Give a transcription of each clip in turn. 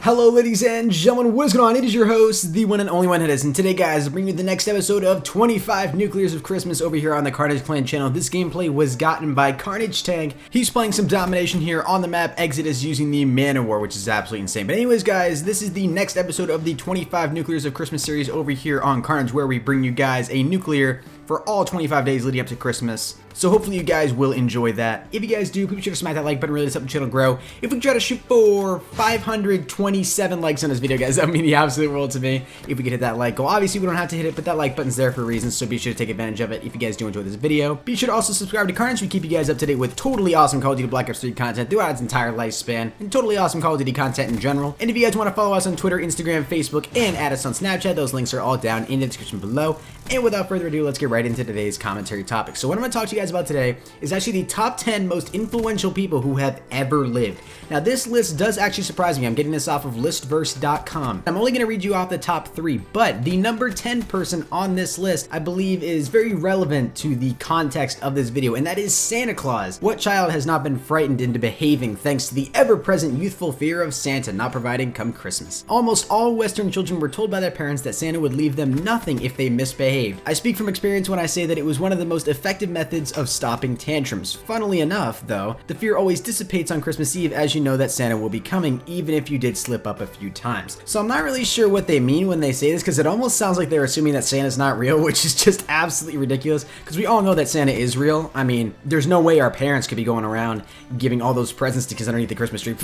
Hello ladies and gentlemen, what is going on? It is your host, the one and only one Headis, and today guys, I bring you the next episode of 25 Nuclears of Christmas over here on the KARNAGE clan channel. This gameplay was gotten by KARNAGE Tank. He's playing some domination here on the map. Exit is using the Man War, which is absolutely insane. But anyways guys, this is the next episode of the 25 Nuclears of Christmas series over here on KARNAGE, where we bring you guys a nuclear for all 25 days leading up to Christmas. So hopefully you guys will enjoy that. If you guys do, please be sure to smack that like button, really does help the channel grow. If we try to shoot for 527 likes on this video, guys, that would mean the absolute world to me if we could hit that like goal. Obviously, we don't have to hit it, but that like button's there for a reason, so be sure to take advantage of it if you guys do enjoy this video. Be sure to also subscribe to KARNAGE. We keep you guys up to date with totally awesome Call of Duty Black Ops 3 content throughout its entire lifespan, and totally awesome Call of Duty content in general. And if you guys want to follow us on Twitter, Instagram, Facebook, and add us on Snapchat, those links are all down in the description below. And without further ado, let's get right into today's commentary topic. So what I'm going to talk to you guys about today is actually the top 10 most influential people who have ever lived. Now this list does actually surprise me. I'm getting this off of listverse.com. I'm only going to read you off the top 3, but the number 10 person on this list I believe is very relevant to the context of this video, and that is Santa Claus. What child has not been frightened into behaving thanks to the ever-present youthful fear of Santa not providing come Christmas? Almost all Western children were told by their parents that Santa would leave them nothing if they misbehaved. I speak from experience when I say that it was one of the most effective methods of stopping tantrums. Funnily enough, though, the fear always dissipates on Christmas Eve as you know that Santa will be coming, even if you did slip up a few times. So I'm not really sure what they mean when they say this, because it almost sounds like they're assuming that Santa's not real, which is just absolutely ridiculous, because we all know that Santa is real. I mean, there's no way our parents could be going around giving all those presents to kids underneath the Christmas tree.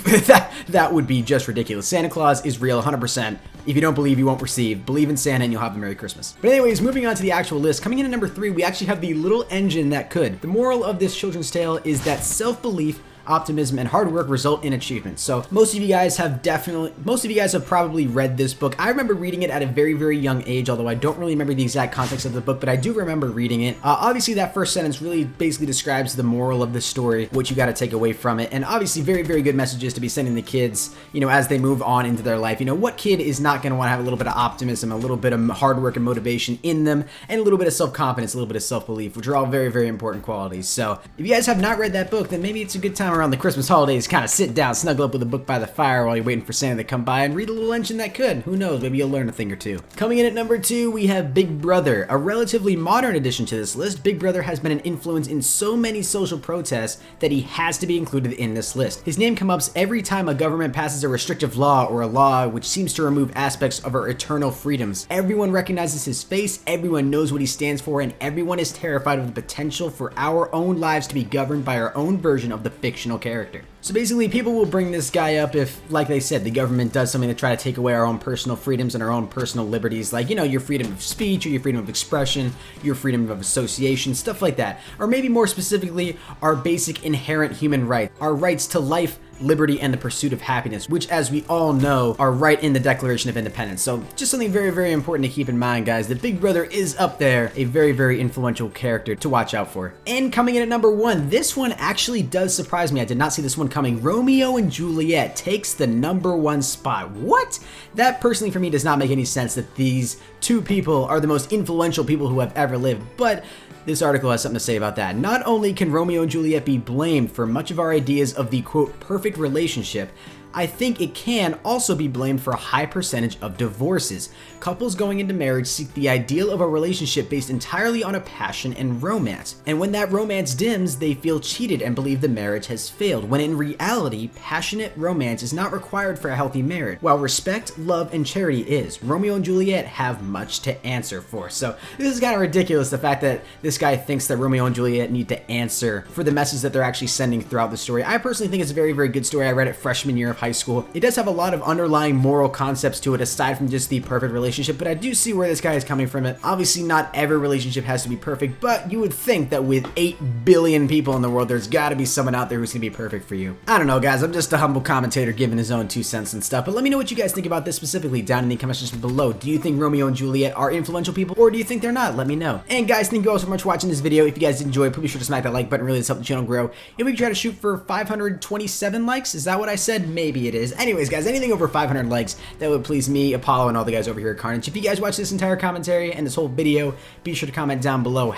that would be just ridiculous. Santa Claus is real 100%. If you don't believe, you won't receive. Believe in Santa and you'll have a Merry Christmas. But anyways, moving on to the actual list. Coming in at number 3, we actually have the little engine that could. The moral of this children's tale is that self-belief, optimism, and hard work result in achievement. So most of you guys have probably read this book. I remember reading it at a very, very young age, although I don't really remember the exact context of the book, but I do remember reading it. Obviously that first sentence really basically describes the moral of the story, what you got to take away from it, and obviously very, very good messages to be sending the kids, you know, as they move on into their life. You know, what kid is not going to want to have a little bit of optimism, a little bit of hard work and motivation in them, and a little bit of self-confidence, a little bit of self-belief, which are all very, very important qualities. So if you guys have not read that book, then maybe it's a good time around the Christmas holidays, kind of sit down, snuggle up with a book by the fire while you're waiting for Santa to come by and read a little engine that could. Who knows, maybe you'll learn a thing or two. Coming in at number 2, we have Big Brother. A relatively modern addition to this list, Big Brother has been an influence in so many social protests that he has to be included in this list. His name comes up every time a government passes a restrictive law or a law which seems to remove aspects of our eternal freedoms. Everyone recognizes his face, everyone knows what he stands for, and everyone is terrified of the potential for our own lives to be governed by our own version of the fictional character. So basically, people will bring this guy up if, like they said, the government does something to try to take away our own personal freedoms and our own personal liberties, like, you know, your freedom of speech or your freedom of expression, your freedom of association, stuff like that. Or maybe more specifically, our basic inherent human rights, our rights to life, liberty, and the pursuit of happiness, which, as we all know, are right in the Declaration of Independence. So just something very, very important to keep in mind, guys. The Big Brother is up there, a very, very influential character to watch out for. And coming in at number 1, this one actually does surprise me. I did not see this one coming. Romeo and Juliet takes the number 1 spot. What? That personally for me does not make any sense, that these two people are the most influential people who have ever lived, but this article has something to say about that. Not only can Romeo and Juliet be blamed for much of our ideas of the quote perfect relationship, I think it can also be blamed for a high percentage of divorces. Couples going into marriage seek the ideal of a relationship based entirely on a passion and romance. And when that romance dims, they feel cheated and believe the marriage has failed, when in reality, passionate romance is not required for a healthy marriage, while respect, love, and charity is. Romeo and Juliet have much to answer for. So this is kind of ridiculous, the fact that this guy thinks that Romeo and Juliet need to answer for the message that they're actually sending throughout the story. I personally think it's a very, very good story. I read it freshman year of high school. It does have a lot of underlying moral concepts to it aside from just the perfect relationship, but I do see where this guy is coming from it. Obviously not every relationship has to be perfect, but you would think that with 8 billion people in the world, there's got to be someone out there who's gonna be perfect for you. I don't know, guys, I'm just a humble commentator giving his own 2 cents and stuff, but let me know what you guys think about this specifically down in the comment section below. Do you think Romeo and Juliet are influential people, or do you think they're not? Let me know. And guys, thank you all so much for watching this video. If you guys did enjoy, please be sure to smack that like button, really does help the channel grow. If we try to shoot for 527 likes, is that what I said? Maybe. maybe it is. Anyways, guys, anything over 500 likes, that would please me, Apollo, and all the guys over here at Carnage. If you guys watch this entire commentary and this whole video, be sure to comment down below,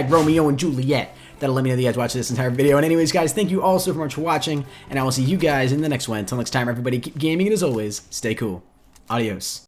#Romeo and Juliet. That'll let me know that you guys watched this entire video. And anyways, guys, thank you all so much for watching, and I will see you guys in the next one. Until next time, everybody, keep gaming, and as always, stay cool. Adios.